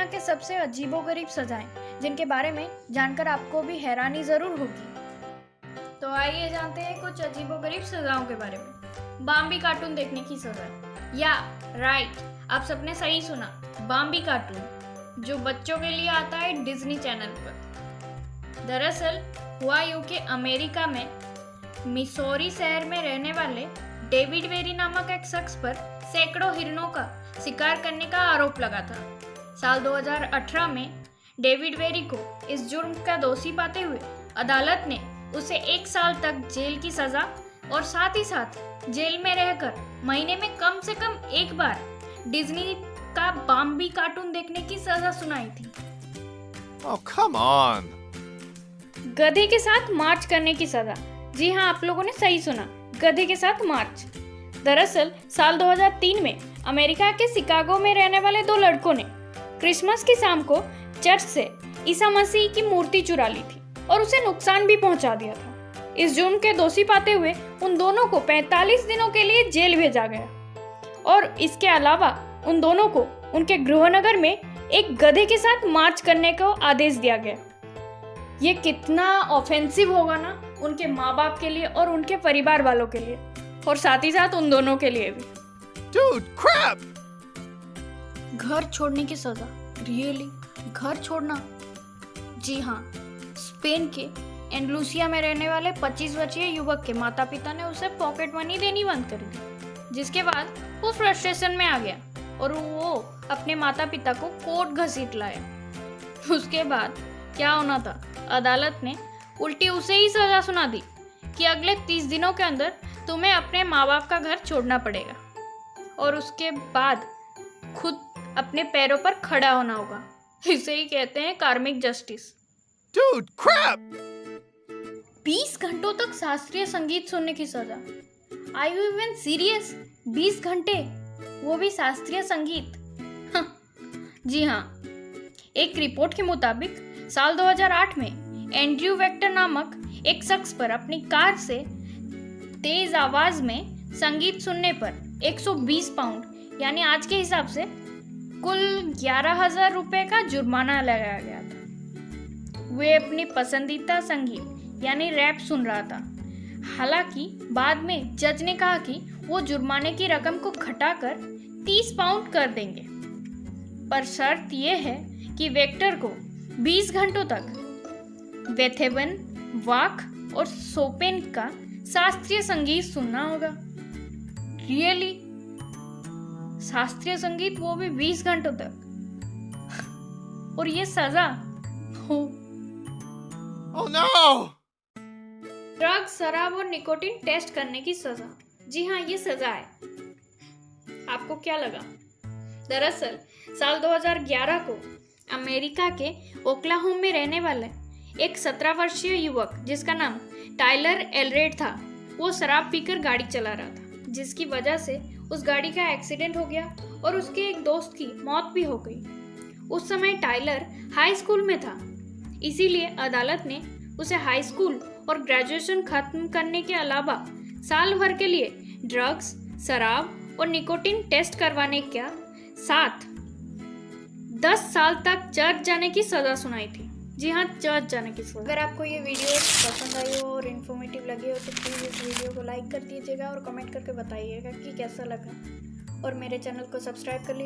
दुनिया के सबसे अजीबोगरीब सजाएं जिनके बारे में जानकर आपको भी हैरानी जरूर होगी। तो आइए जानते हैं कुछ अजीबोगरीब सजाओं के बारे में। बाम्बी कार्टून देखने की सजा। या राइट, आप सबने सही सुना, बाम्बी कार्टून, जो बच्चों के लिए आता है डिज्नी चैनल पर। दरअसल हुआ यूं कि अमेरिका में मिसौरी शहर में रहने वाले डेविड वेरी नामक एक शख्स पर सैकड़ों हिरणों का शिकार करने का आरोप लगा था। साल 2018 में डेविड वेरी को इस जुर्म का दोषी पाते हुए अदालत ने उसे 1 साल तक जेल की सजा और साथ ही साथ जेल में रहकर महीने में कम से कम 1 बार डिज्नी का बाम्बी कार्टून देखने की सजा सुनाई थी। Oh, come on. गधे के साथ मार्च करने की सजा। जी हाँ, आप लोगों ने सही सुना, गधे के साथ मार्च। दरअसल साल 2003 में अमेरिका के शिकागो में रहने वाले 2 लड़कों ने क्रिसमस की शाम को चर्च से ईसा मसीह की मूर्ति चुरा ली थी और उसे नुकसान भी पहुंचा दिया था। इस जुर्म के दोषी पाते हुए उन दोनों को 45 दिनों के लिए जेल भेजा गया और इसके अलावा उन दोनों को उनके गृहनगर में एक गधे के साथ मार्च करने का आदेश दिया गया। ये कितना ऑफेंसिव होगा ना उनके माँ बाप के लिए और उनके परिवार वालों के लिए, और साथ ही साथ उन दोनों के लिए भी। Dude, crap! घर छोड़ने की सजा। रियली, घर छोड़ना? जी हाँ, स्पेन के एंडलूसिया में रहने वाले 25 वर्षीय युवक के माता पिता ने उसे पॉकेट मनी देनी बंद कर दी, जिसके बाद वो फ्रस्ट्रेशन में आ गया और वो अपने माता पिता को कोर्ट घसीट लाया। उसके बाद क्या होना था, अदालत ने उल्टी उसे ही सजा सुना दी कि अगले 30 दिनों के अंदर तुम्हें अपने माँ बाप का घर छोड़ना पड़ेगा और उसके बाद खुद अपने पैरों पर खड़ा होना होगा। इसे ही कहते हैं कार्मिक जस्टिस। Dude, crap! 20 घंटों तक शास्त्रीय संगीत सुनने की सजा। Are you even serious? 20 घंटे, वो भी शास्त्रीय संगीत। जी हाँ, एक रिपोर्ट के मुताबिक साल 2008 में एंड्रयू वेक्टर नामक एक शख्स पर अपनी कार से तेज आवाज में संगीत सुनने पर 120 पाउंड यानी आज के हिसाब से कुल 11,000 रुपए का जुर्माना लगाया गया था। वे अपनी पसंदीदा संगीत यानी रैप सुन रहा था। हालांकि बाद में जज ने कहा कि वो जुर्माने की रकम को घटाकर 30 पाउंड कर देंगे, पर शर्त यह है कि वेक्टर को 20 घंटों तक बेथेवन, वाक और शोपेन का शास्त्रीय संगीत सुनना होगा। रियली, शास्त्रीय संगीत, वो भी 20 घंटों तक, और ये सजा हो। Oh no! ड्रग, शराब और निकोटीन टेस्ट करने की सजा। जी हाँ, ये सजा है। आपको क्या लगा? दरअसल साल 2011 को अमेरिका के ओक्लाहोमा में रहने वाले एक 17 वर्षीय युवक जिसका नाम टाइलर एलरेड था, वो शराब पीकर गाड़ी चला रहा था, जिसकी वजह से उस गाड़ी का एक्सीडेंट हो गया और उसके एक दोस्त की मौत भी हो गई। उस समय टाइलर हाई स्कूल में था, इसीलिए अदालत ने उसे हाई स्कूल और ग्रेजुएशन खत्म करने के अलावा साल भर के लिए ड्रग्स, शराब और निकोटीन टेस्ट करवाने के साथ 10 साल तक चर्च जाने की सजा सुनाई थी। जी हाँ, चर्च जाने की सजा। अगर आपको ये वीडियो पसंद आई हो और इन्फॉर्मेटिव लगे हो तो प्लीज़ इस वीडियो को लाइक कर दीजिएगा और कमेंट करके बताइएगा कि कैसा लगा, और मेरे चैनल को सब्सक्राइब कर लीजिए।